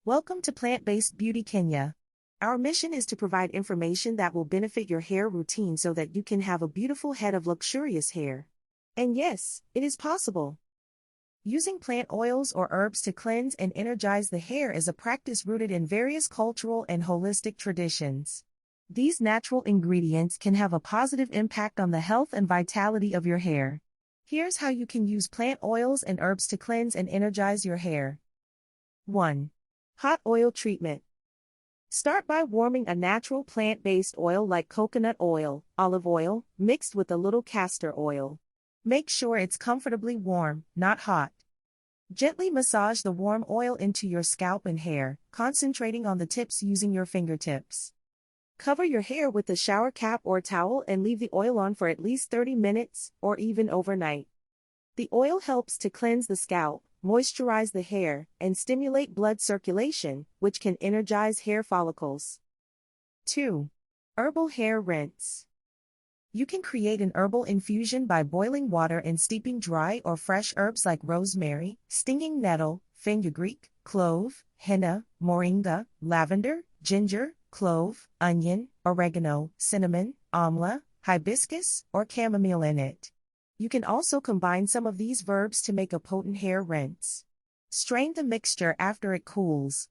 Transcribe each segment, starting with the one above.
Welcome to Plant-Based Beauty Kenya. Our mission is to provide information that will benefit your hair routine so that you can have a beautiful head of luxurious hair. And yes, it is possible. Using plant oils or herbs to cleanse and energize the hair is a practice rooted in various cultural and holistic traditions. These natural ingredients can have a positive impact on the health and vitality of your hair. Here's how you can use plant oils and herbs to cleanse and energize your hair. 1. Hot oil treatment. Start by warming a natural plant-based oil like coconut oil, olive oil, mixed with a little castor oil. Make sure it's comfortably warm, not hot. Gently massage the warm oil into your scalp and hair, concentrating on the tips using your fingertips. Cover your hair with a shower cap or towel and leave the oil on for at least 30 minutes, or even overnight. The oil helps to cleanse the scalp, moisturize the hair, and stimulate blood circulation, which can energize hair follicles. 2. Herbal hair rinse. You can create an herbal infusion by boiling water and steeping dry or fresh herbs like rosemary, stinging nettle, fenugreek, clove, henna, moringa, lavender, ginger, clove, onion, oregano, cinnamon, amla, hibiscus, or chamomile in it. You can also combine some of these verbs to make a potent hair rinse. Strain the mixture after it cools.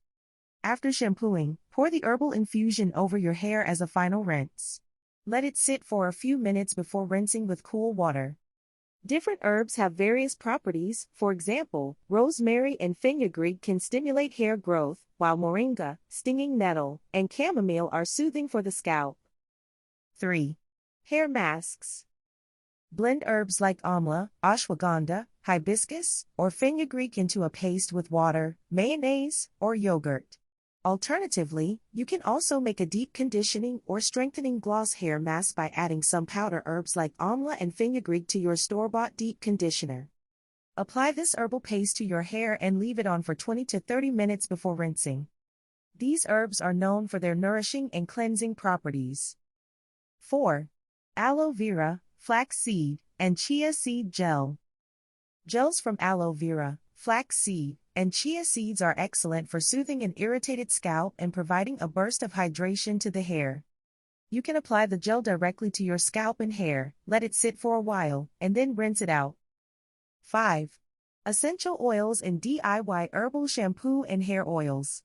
After shampooing, pour the herbal infusion over your hair as a final rinse. Let it sit for a few minutes before rinsing with cool water. Different herbs have various properties. For example, rosemary and fenugreek can stimulate hair growth, while moringa, stinging nettle, and chamomile are soothing for the scalp. 3. Hair masks. Blend herbs like amla, ashwagandha, hibiscus, or fenugreek into a paste with water, mayonnaise, or yogurt. Alternatively, you can also make a deep conditioning or strengthening gloss hair mask by adding some powder herbs like amla and fenugreek to your store-bought deep conditioner. Apply this herbal paste to your hair and leave it on for 20 to 30 minutes before rinsing. These herbs are known for their nourishing and cleansing properties. 4. Aloe vera, flaxseed, and chia seed gel. Gels from aloe vera, flaxseed, and chia seeds are excellent for soothing an irritated scalp and providing a burst of hydration to the hair. You can apply the gel directly to your scalp and hair, let it sit for a while, and then rinse it out. 5. Essential oils and DIY herbal shampoo and hair oils.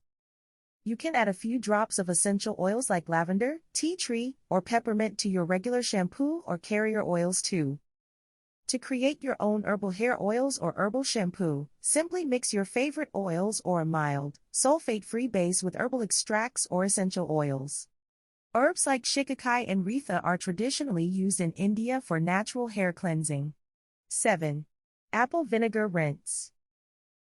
You can add a few drops of essential oils like lavender, tea tree, or peppermint to your regular shampoo or carrier oils too. To create your own herbal hair oils or herbal shampoo, simply mix your favorite oils or a mild, sulfate-free base with herbal extracts or essential oils. Herbs like shikakai and retha are traditionally used in India for natural hair cleansing. 7. Apple vinegar rinse.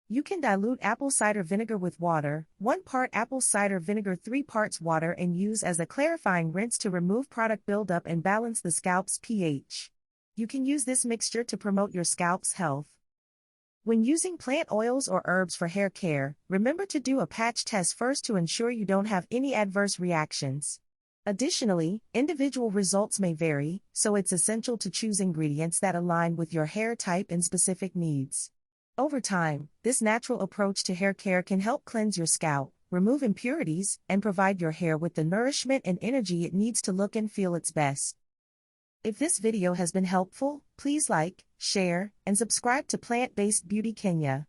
You can dilute apple cider vinegar with water, 1 part apple cider vinegar 3 parts water, and use as a clarifying rinse to remove product buildup and balance the scalp's pH. You can use this mixture to promote your scalp's health. When using plant oils or herbs for hair care, remember to do a patch test first to ensure you don't have any adverse reactions. Additionally, individual results may vary, so it's essential to choose ingredients that align with your hair type and specific needs. Over time, this natural approach to hair care can help cleanse your scalp, remove impurities, and provide your hair with the nourishment and energy it needs to look and feel its best. If this video has been helpful, please like, share, and subscribe to Plant-Based Beauty Kenya.